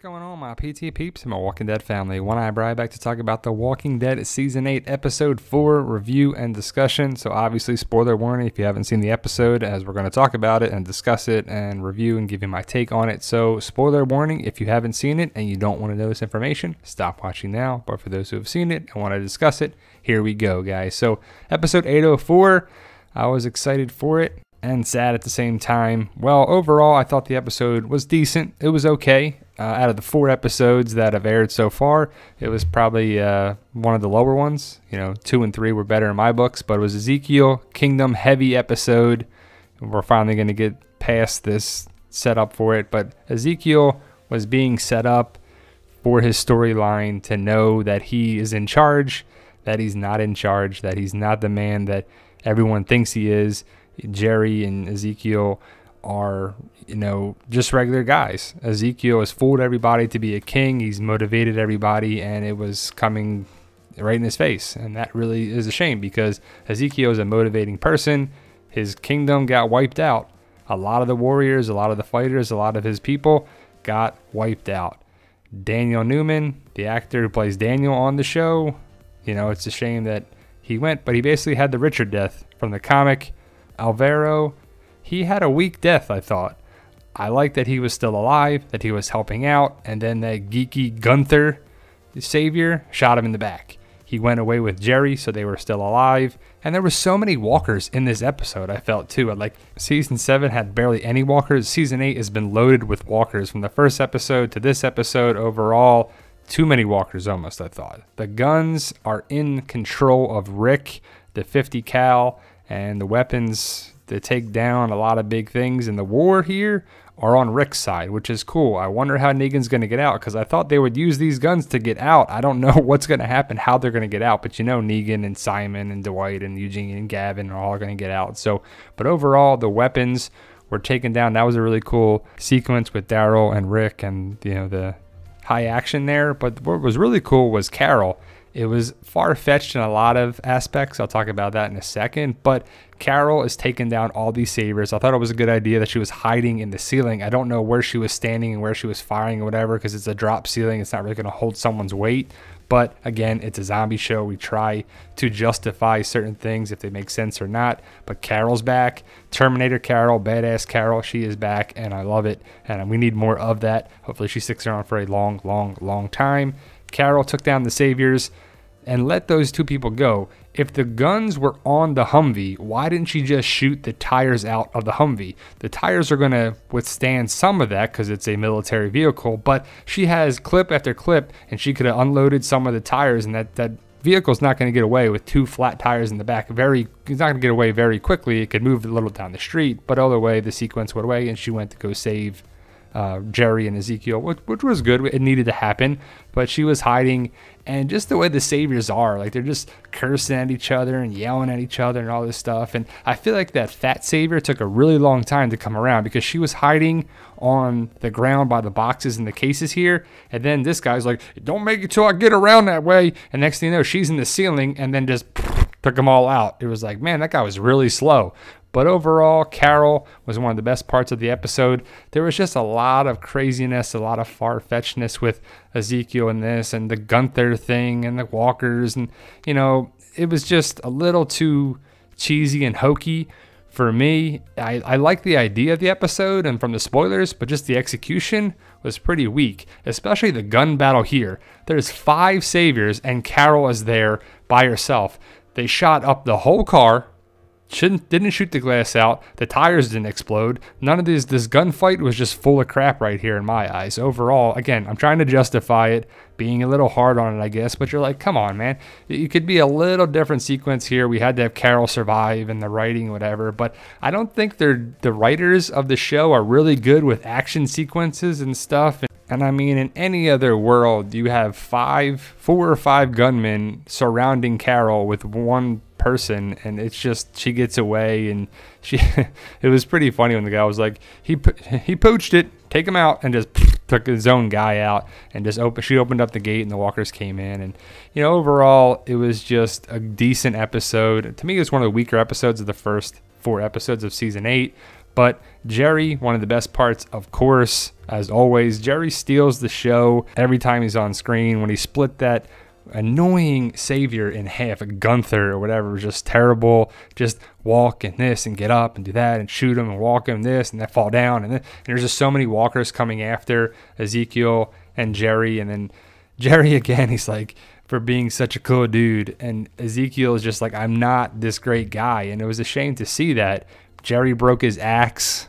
going on, my PT peeps and my Walking Dead family? One Eye Bri back to talk about The Walking Dead Season 8, Episode 4, review and discussion. So obviously, spoiler warning if you haven't seen the episode, as we're going to talk about it and discuss it and review and give you my take on it. So spoiler warning, if you haven't seen it and you don't want to know this information, stop watching now. But for those who have seen it and want to discuss it, here we go, guys. So Episode 804, I was excited for it and sad at the same time. Well, overall, I thought the episode was decent. It was okay. Out of the 4 episodes that have aired so far, it was probably one of the lower ones. 2 and 3 were better in my books, but it was Ezekiel, Kingdom heavy episode. We're finally going to get past this setup for it, but Ezekiel was being set up for his storyline to know that he is in charge, that he's not in charge, that he's not the man that everyone thinks he is. Jerry and Ezekiel are, just regular guys. Ezekiel has fooled everybody to be a king. He's motivated everybody, and it was coming right in his face. And that really is a shame because Ezekiel is a motivating person. His kingdom got wiped out. A lot of the warriors, a lot of the fighters, a lot of his people got wiped out. Daniel Newman, the actor who plays Daniel on the show, it's a shame that he went, but he basically had the Richard death from the comic. Alvaro, he had a weak death, I thought. I liked that he was still alive, that he was helping out, and then that geeky Gunther, the savior, shot him in the back. He went away with Jerry, so they were still alive. And there were so many walkers in this episode, I felt, too. Season 7 had barely any walkers. Season 8 has been loaded with walkers. From the first episode to this episode, overall, too many walkers almost, I thought. The guns are in control of Rick, the 50 cal, and the weapons to take down a lot of big things in the war here are on Rick's side, which is cool. I wonder how Negan's going to get out, because I thought they would use these guns to get out. I don't know what's going to happen, how they're going to get out, but Negan and Simon and Dwight and Eugene and Gavin are all going to get out. But overall, the weapons were taken down. That was a really cool sequence with Daryl and Rick and the high action there. But what was really cool was Carol. It was far-fetched in a lot of aspects. I'll talk about that in a second. But Carol is taking down all these sabers. I thought it was a good idea that she was hiding in the ceiling. I don't know where she was standing and where she was firing or whatever, because it's a drop ceiling. It's not really going to hold someone's weight. But again, it's a zombie show. We try to justify certain things if they make sense or not. But Carol's back. Terminator Carol, badass Carol. She is back, and I love it. And we need more of that. Hopefully she sticks around for a long, long, long time. Carol took down the saviors and let those 2 people go. If the guns were on the Humvee, why didn't she just shoot the tires out of the Humvee? The tires are going to withstand some of that because it's a military vehicle, but she has clip after clip, and she could have unloaded some of the tires, and that vehicle's not going to get away with 2 flat tires in the back. It's not going to get away very quickly. It could move a little down the street, but either way, the sequence went away, and she went to go save Jerry and Ezekiel, which was good. It needed to happen, but she was hiding. And just the way the saviors are, they're just cursing at each other and yelling at each other and all this stuff. And I feel like that fat savior took a really long time to come around because she was hiding on the ground by the boxes and the cases here. And then this guy's like, don't make it till I get around that way. And next thing you know, she's in the ceiling and then just took them all out. It was like, man, that guy was really slow. But overall, Carol was one of the best parts of the episode. There was just a lot of craziness, a lot of far-fetchedness with Ezekiel and this and the Gunther thing and the walkers. And, it was just a little too cheesy and hokey for me. I like the idea of the episode and from the spoilers, but just the execution was pretty weak, especially the gun battle here. There's 5 saviors and Carol is there by herself. They shot up the whole car. Didn't shoot the glass out. The tires didn't explode. None of this gunfight was just full of crap right here in my eyes. Overall, again, I'm trying to justify it, being a little hard on it, I guess, but you're like, come on, man. It could be a little different sequence here. We had to have Carol survive and the writing, whatever, but I don't think the writers of the show are really good with action sequences and stuff. And I mean, in any other world, you have 4 or 5 gunmen surrounding Carol with one person, and it's just she gets away, and it was pretty funny when the guy was like, he poached it, take him out, and just took his own guy out, and she opened up the gate and the walkers came in. And overall it was just a decent episode. To me, it's one of the weaker episodes of the first 4 episodes of season 8, But Jerry, one of the best parts, of course, as always, Jerry steals the show every time he's on screen. When he split that annoying savior in half, Gunther or whatever, was just terrible. Just walk and this and get up and do that and shoot him and walk him this and then fall down. And there's just so many walkers coming after Ezekiel and Jerry. And then Jerry again, he's like, for being such a cool dude. And Ezekiel is just like, I'm not this great guy. And it was a shame to see that. Jerry broke his axe.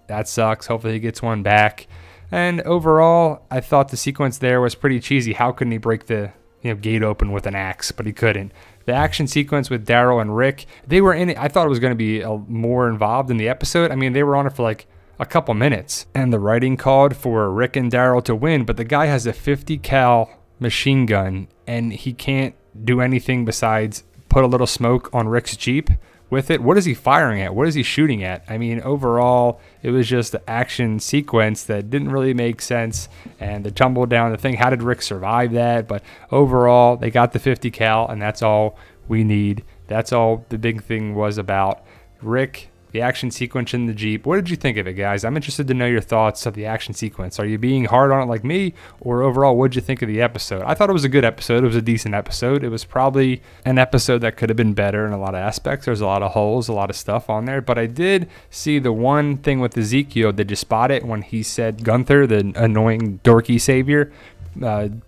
That sucks. Hopefully he gets one back. And overall, I thought the sequence there was pretty cheesy. How couldn't he break the gate open with an axe? But he couldn't. The action sequence with Daryl and Rick, they were in it. I thought it was going to be more involved in the episode. I mean, they were on it for like a couple minutes. And the writing called for Rick and Daryl to win. But the guy has a 50 cal machine gun. And he can't do anything besides put a little smoke on Rick's Jeep with it. What is he firing at? What is he shooting at? I mean, overall, it was just an action sequence that didn't really make sense. And the tumble down the thing, how did Rick survive that? But overall, they got the 50 cal, and that's all we need. That's all the big thing was about. Rick, the action sequence in the Jeep. What did you think of it, guys? I'm interested to know your thoughts of the action sequence. Are you being hard on it like me? Or overall, what did you think of the episode? I thought it was a good episode. It was a decent episode. It was probably an episode that could have been better in a lot of aspects. There's a lot of holes, a lot of stuff on there. But I did see the one thing with Ezekiel. Did you spot it when he said Gunther, the annoying dorky savior,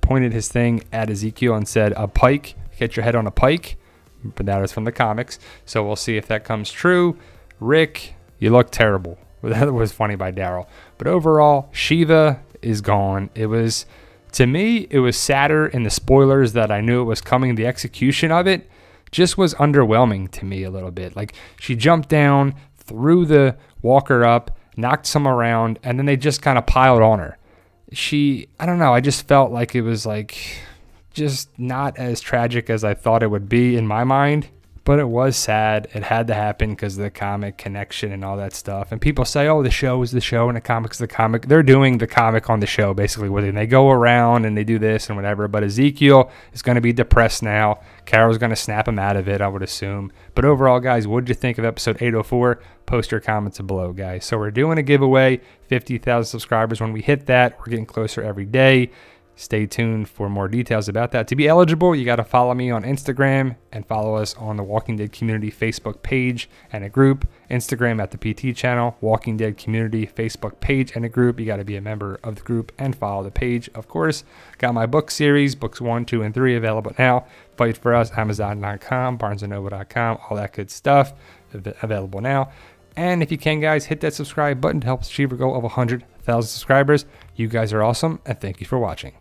pointed his thing at Ezekiel and said, a pike, get your head on a pike? But that was from the comics. So we'll see if that comes true. Rick, you look terrible. That was funny by Daryl. But overall, Shiva is gone. It was, to me, it was sadder in the spoilers that I knew it was coming. The execution of it just was underwhelming to me a little bit. Like, she jumped down, threw the walker up, knocked some around, and then they just kind of piled on her. I don't know, I just felt like it was like just not as tragic as I thought it would be in my mind. But it was sad. It had to happen because of the comic connection and all that stuff. And people say, oh, the show is the show and the comic's the comic. They're doing the comic on the show, basically. Where they go around and they do this and whatever. But Ezekiel is going to be depressed now. Carol's going to snap him out of it, I would assume. But overall, guys, what did you think of episode 804? Post your comments below, guys. So we're doing a giveaway. 50,000 subscribers. When we hit that, we're getting closer every day. Stay tuned for more details about that. To be eligible, you got to follow me on Instagram and follow us on the Walking Dead Community Facebook page and a group. Instagram at the PT channel, Walking Dead Community Facebook page and a group. You got to be a member of the group and follow the page, of course. Got my book series, books 1, 2, and 3 available now. Fight for Us, Amazon.com, BarnesandNoble.com, all that good stuff available now. And if you can, guys, hit that subscribe button to help us achieve our goal of 100,000 subscribers. You guys are awesome, and thank you for watching.